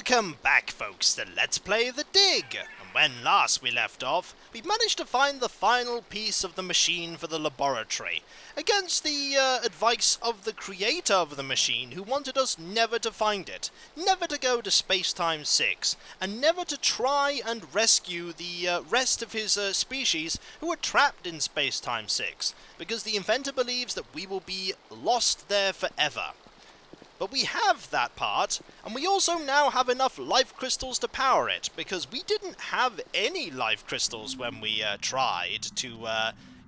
Welcome back, folks, to Let's Play The Dig! And when last we left off, we managed to find the final piece of the machine for the laboratory, against the advice of the creator of the machine, who wanted us never to find it, never to go to Spacetime 6, and never to try and rescue the rest of his species who are trapped in Spacetime 6, because the inventor believes that we will be lost there forever. But we have that part, and we also now have enough life crystals to power it, because we didn't have any life crystals when we tried to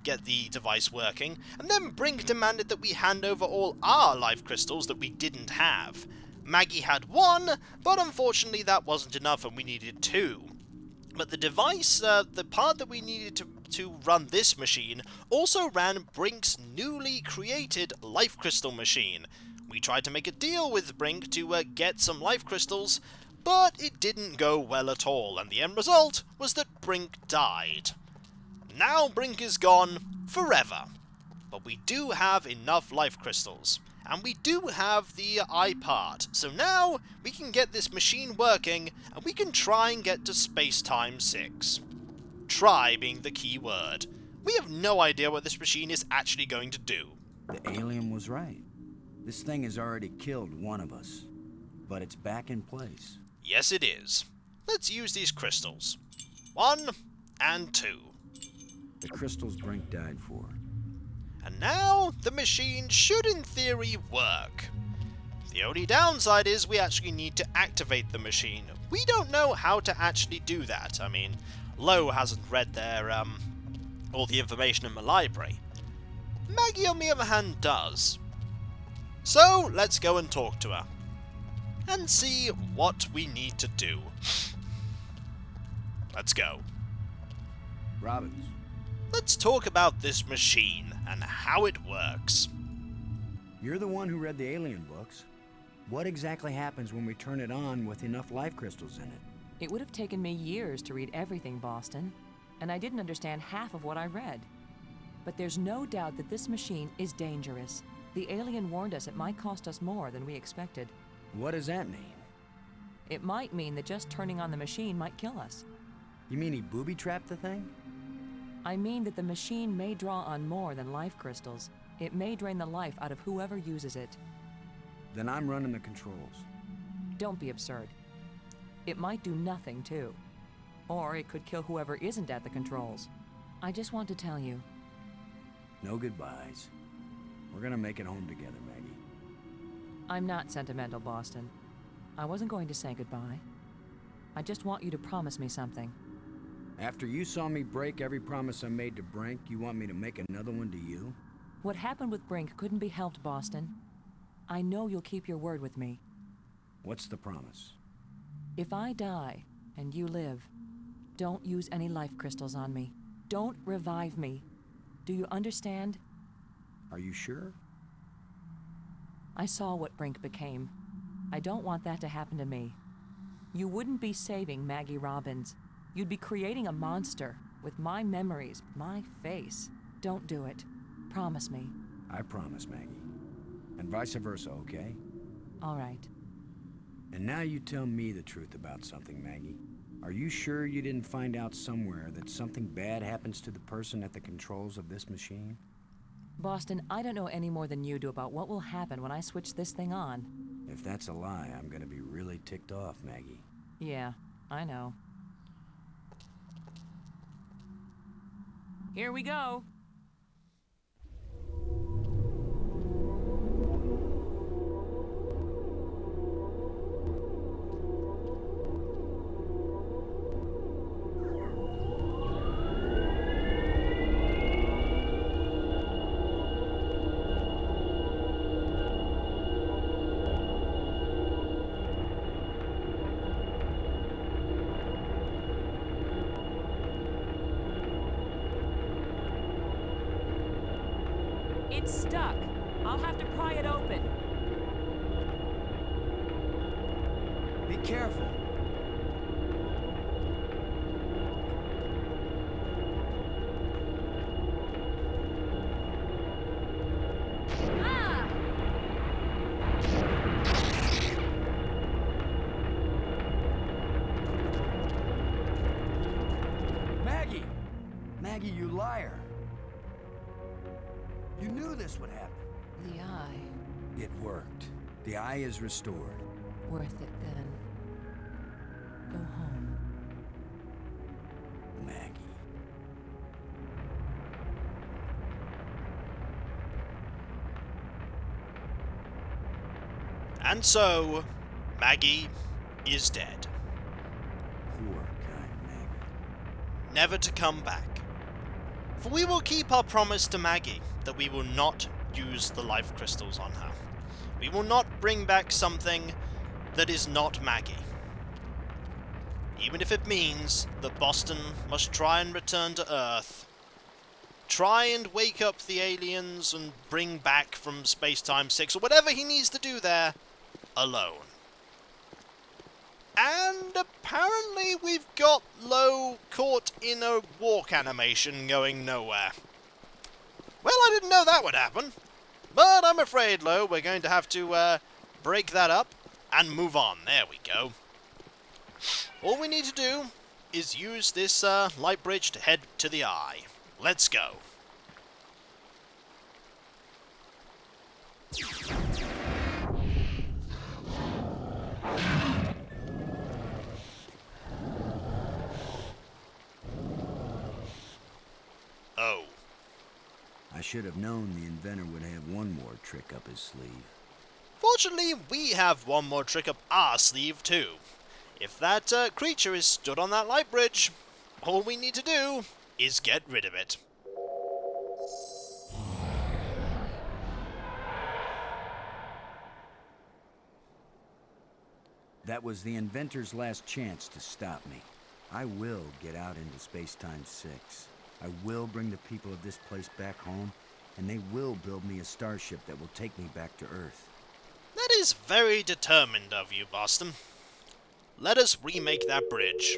get the device working, and then Brink demanded that we hand over all our life crystals that we didn't have. Maggie had one, but unfortunately that wasn't enough and we needed two. But the device, the part that we needed to run this machine, also ran Brink's newly created life crystal machine. We tried to make a deal with Brink to get some life crystals, but it didn't go well at all, and the end result was that Brink died. Now Brink is gone forever, but we do have enough life crystals, and we do have the eye part, so now we can get this machine working, and we can try and get to Spacetime 6. Try being the key word. We have no idea what this machine is actually going to do. The alien was right. This thing has already killed one of us, but it's back in place. Yes, it is. Let's use these crystals. 1 and 2. The crystals Brink died for. And now the machine should in theory work. The only downside is we actually need to activate the machine. We don't know how to actually do that. I mean, Low hasn't read their all the information in the library. Maggie, on the other hand, does. So, let's go and talk to her, and see what we need to do. Let's go. Robbins. Let's talk about this machine, and how it works. You're the one who read the alien books. What exactly happens when we turn it on with enough life crystals in it? It would have taken me years to read everything, Boston, and I didn't understand half of what I read. But there's no doubt that this machine is dangerous. The alien warned us it might cost us more than we expected. What does that mean? It might mean that just turning on the machine might kill us. You mean he booby-trapped the thing? I mean that the machine may draw on more than life crystals. It may drain the life out of whoever uses it. Then I'm running the controls. Don't be absurd. It might do nothing, too. Or it could kill whoever isn't at the controls. I just want to tell you. No goodbyes. We're gonna make it home together, Maggie. I'm not sentimental, Boston. I wasn't going to say goodbye. I just want you to promise me something. After you saw me break every promise I made to Brink, you want me to make another one to you? What happened with Brink couldn't be helped, Boston. I know you'll keep your word with me. What's the promise? If I die, and you live, don't use any life crystals on me. Don't revive me. Do you understand? Are you sure? I saw what Brink became. I don't want that to happen to me. You wouldn't be saving Maggie Robbins. You'd be creating a monster with my memories, my face. Don't do it. Promise me. I promise, Maggie. And vice versa, okay? All right. And now you tell me the truth about something, Maggie. Are you sure you didn't find out somewhere that something bad happens to the person at the controls of this machine? Boston, I don't know any more than you do about what will happen when I switch this thing on. If that's a lie, I'm gonna be really ticked off, Maggie. Yeah, I know. Here we go. It's stuck. I'll have to pry it open. Be careful. Ah! Maggie, you liar! You knew this would happen. The eye. It worked. The eye is restored. Worth it then. Go home. Maggie. And so, Maggie is dead. Poor kind Maggie. Never to come back. For we will keep our promise to Maggie that we will not use the life crystals on her. We will not bring back something that is not Maggie. Even if it means that Boston must try and return to Earth, try and wake up the aliens and bring back from Spacetime 6, or whatever he needs to do there, alone. And apparently we've got Low caught in a walk animation going nowhere. Well, I didn't know that would happen. But I'm afraid, Low, we're going to have to break that up and move on. There we go. All we need to do is use this light bridge to head to the eye. Let's go. Oh. I should have known the inventor would have one more trick up his sleeve. Fortunately, we have one more trick up our sleeve too. If that creature is stood on that light bridge, all we need to do is get rid of it. That was the inventor's last chance to stop me. I will get out into Spacetime 6. I will bring the people of this place back home, and they will build me a starship that will take me back to Earth. That is very determined of you, Boston. Let us remake that bridge.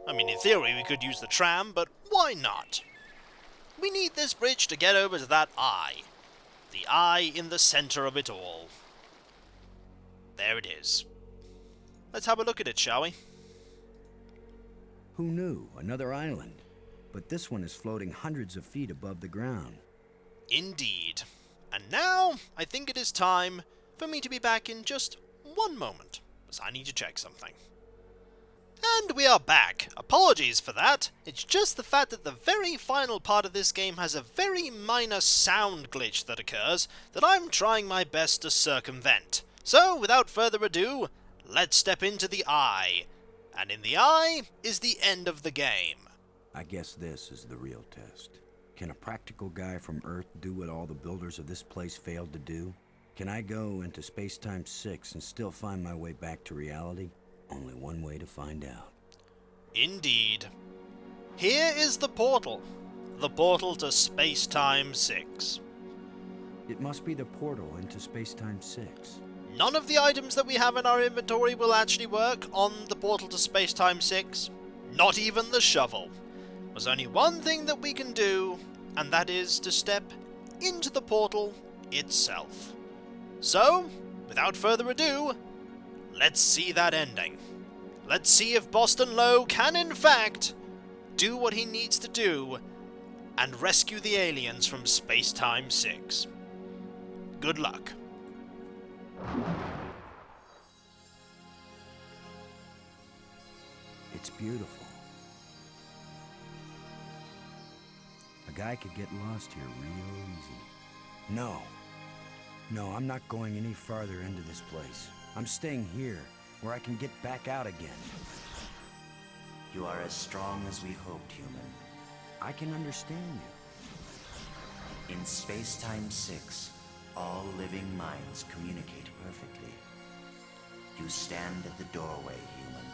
I mean, in theory, we could use the tram, but why not? We need this bridge to get over to that eye. The eye in the center of it all. There it is. Let's have a look at it, shall we? Who knew? Another island. But this one is floating hundreds of feet above the ground. Indeed. And now, I think it is time for me to be back in just one moment, as I need to check something. And we are back. Apologies for that. It's just the fact that the very final part of this game has a very minor sound glitch that occurs that I'm trying my best to circumvent. So, without further ado, let's step into the eye. And in the eye is the end of the game. I guess this is the real test. Can a practical guy from Earth do what all the builders of this place failed to do? Can I go into Spacetime 6 and still find my way back to reality? Only one way to find out. Indeed. Here is the portal. The portal to Spacetime 6. It must be the portal into Spacetime 6. None of the items that we have in our inventory will actually work on the portal to Spacetime 6. Not even the shovel. There's only one thing that we can do, and that is to step into the portal itself. So, without further ado, let's see that ending. Let's see if Boston Low can in fact do what he needs to do and rescue the aliens from Spacetime 6. Good luck. It's beautiful. A guy could get lost here real easy. No, I'm not going any farther into this place. I'm staying here, where I can get back out again. You are as strong as we hoped, human. I can understand you. In Spacetime 6, all living minds communicate perfectly. You stand at the doorway, human.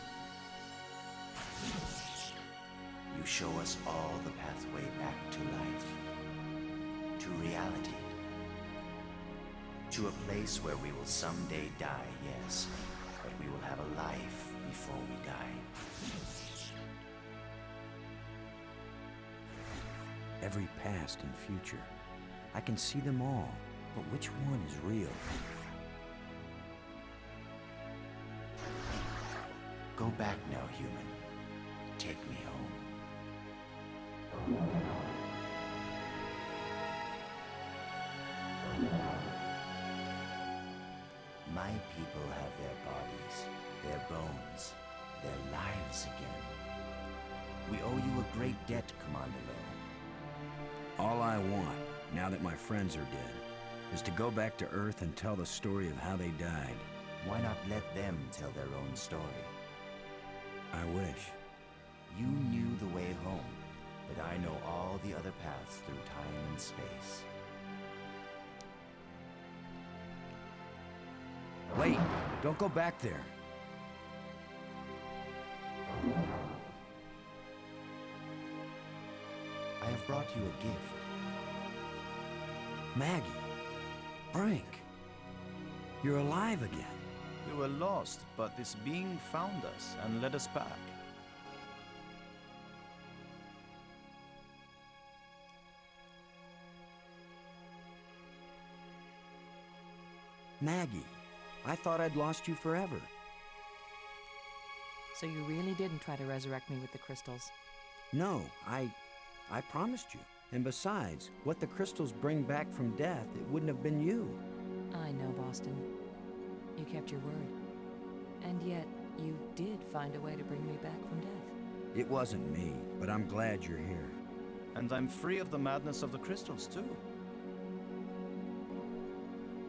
You show us all the pathway back to life, to reality, to a place where we will someday die, yes, but we will have a life before we die. Every past and future. I can see them all, but which one is real? Go back now, human. Take me home. My people have their bodies, their bones, their lives again. We owe you a great debt, Commander Low. All I want, now that my friends are dead, is to go back to Earth and tell the story of how they died. Why not let them tell their own story? I wish. You knew the way home, but I know all the other paths through time and space. Wait! Don't go back there! I have brought you a gift. Maggie! Brink! You're alive again. We were lost, but this being found us and led us back. Maggie, I thought I'd lost you forever. So you really didn't try to resurrect me with the crystals? No, I promised you. And besides, what the crystals bring back from death, it wouldn't have been you. I know, Boston. You kept your word. And yet, you did find a way to bring me back from death. It wasn't me, but I'm glad you're here. And I'm free of the madness of the crystals, too.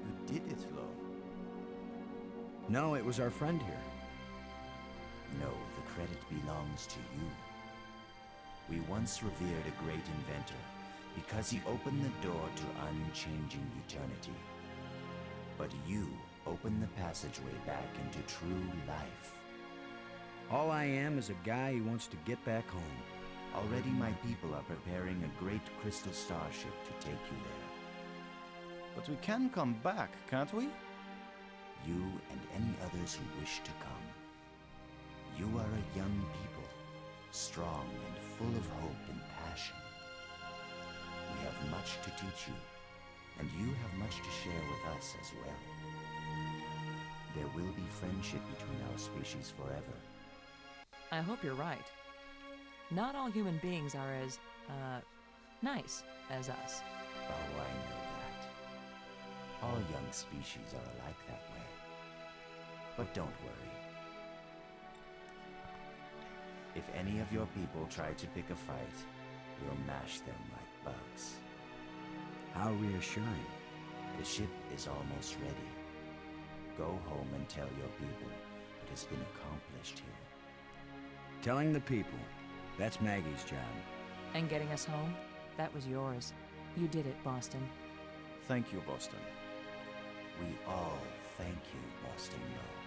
You did it, Lo. No, it was our friend here. No, the credit belongs to you. We once revered a great inventor because he opened the door to unchanging eternity. But you opened the passageway back into true life. All I am is a guy who wants to get back home. Already my people are preparing a great crystal starship to take you there. But we can come back, can't we? You and any others who wish to come. You are a young people, strong and full of hope and passion. We have much to teach you, and you have much to share with us as well. There will be friendship between our species forever. I hope you're right. Not all human beings are as, nice as us. Oh, I know that. All young species are alike that way. But don't worry. If any of your people try to pick a fight, we'll mash them like bugs. How reassuring. The ship is almost ready. Go home and tell your people what has been accomplished here. Telling the people, that's Maggie's job. And getting us home, that was yours. You did it, Boston. Thank you, Boston. We all thank you, Boston Low.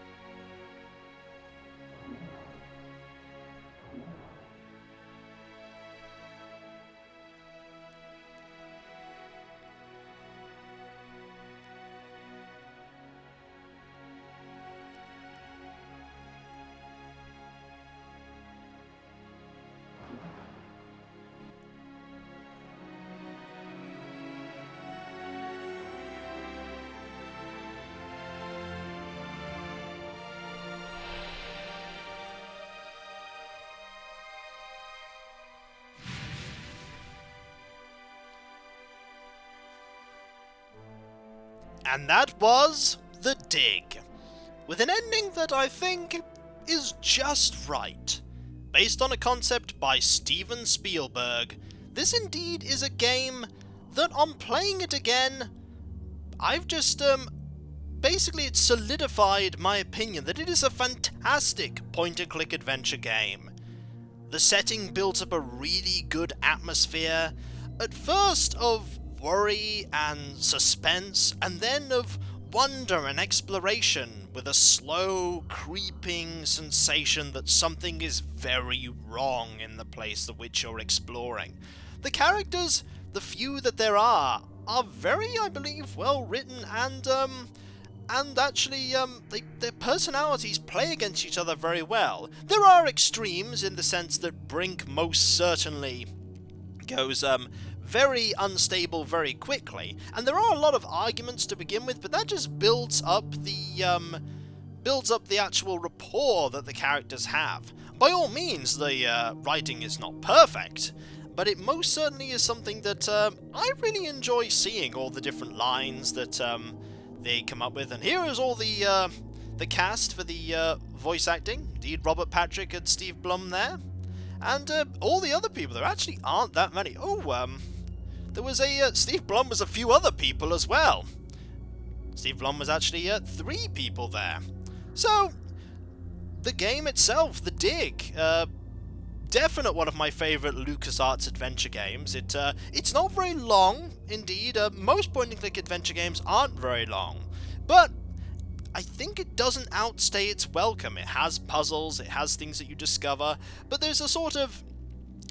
And that was The Dig, with an ending that I think is just right. Based on a concept by Steven Spielberg, this indeed is a game that on playing it again, I've just, basically it's solidified my opinion that it is a fantastic point-and-click adventure game. The setting builds up a really good atmosphere, at first of worry and suspense, and then of wonder and exploration, with a slow, creeping sensation that something is very wrong in the place of which you're exploring. The characters, the few that there are very, I believe, well written, and actually, their personalities play against each other very well. There are extremes in the sense that Brink most certainly goes, very unstable very quickly, and there are a lot of arguments to begin with, but that just builds up the actual rapport that the characters have. By all means, the writing is not perfect, but it most certainly is something that I really enjoy seeing, all the different lines that they come up with. And here is all the cast for the voice acting. Indeed, Robert Patrick and Steve Blum there. And all the other people. There actually aren't that many. Oh, there was Steve Blum was a few other people as well. Steve Blum was actually 3 people there. So, the game itself, The Dig, definite one of my favourite LucasArts adventure games. It's not very long, indeed. Most point-and-click adventure games aren't very long, but I think it doesn't outstay its welcome. It has puzzles, it has things that you discover, but there's a sort of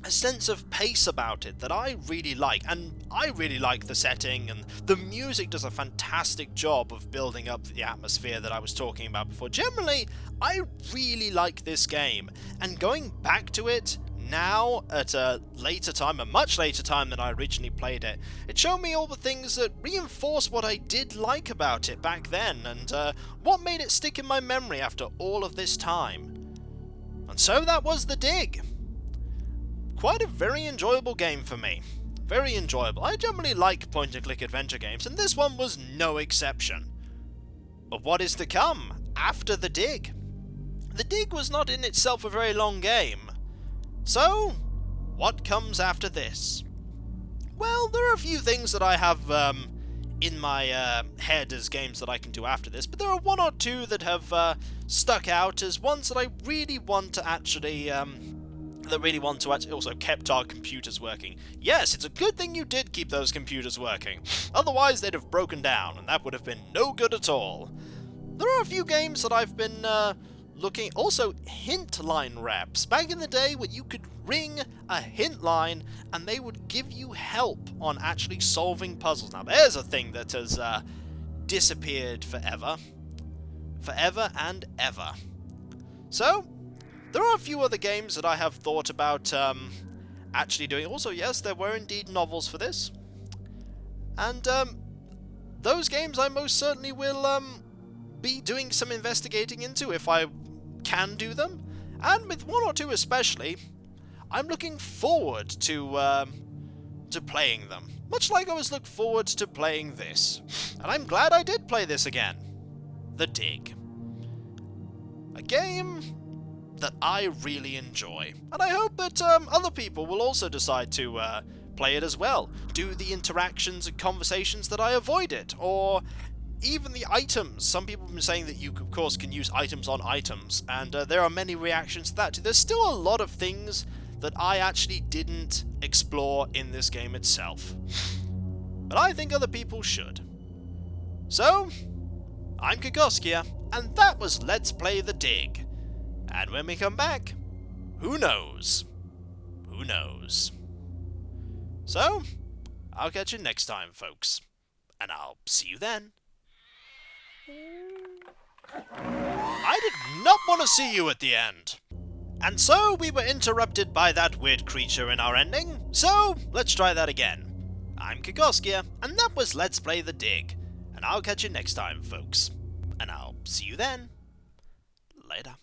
a sense of pace about it that I really like, and I really like the setting, and the music does a fantastic job of building up the atmosphere that I was talking about before. Generally, I really like this game, and going back to it now at a later time, a much later time than I originally played it, it showed me all the things that reinforce what I did like about it back then, and what made it stick in my memory after all of this time. And so that was The Dig. Quite a very enjoyable game for me. Very enjoyable. I generally like point-and-click adventure games, and this one was no exception. But what is to come after The Dig? The Dig was not in itself a very long game. So, what comes after this? Well, there are a few things that I have in my head as games that I can do after this, but there are 1 or 2 that have stuck out as ones that I really want to actually also kept our computers working. Yes, it's a good thing you did keep those computers working. Otherwise, they'd have broken down, and that would have been no good at all. There are a few games that I've been looking... Also, hint line reps. Back in the day when you could ring a hint line, and they would give you help on actually solving puzzles. Now, there's a thing that has disappeared forever. Forever and ever. So... there are a few other games that I have thought about actually doing. Also, yes, there were indeed novels for this. And those games I most certainly will be doing some investigating into if I can do them. And with 1 or 2 especially, I'm looking forward to playing them. Much like I was looking forward to playing this. And I'm glad I did play this again. The Dig. A game that I really enjoy, and I hope that other people will also decide to play it as well. Do the interactions and conversations that I avoided, or even the items. Some people have been saying that you, of course, can use items on items, and there are many reactions to that. There's still a lot of things that I actually didn't explore in this game itself, but I think other people should. So, I'm Kikoskia, and that was Let's Play The Dig. And when we come back, who knows? Who knows? So, I'll catch you next time, folks. And I'll see you then. I did not want to see you at the end. And so we were interrupted by that weird creature in our ending, so let's try that again. I'm Kikoskia, and that was Let's Play The Dig. And I'll catch you next time, folks. And I'll see you then. Later.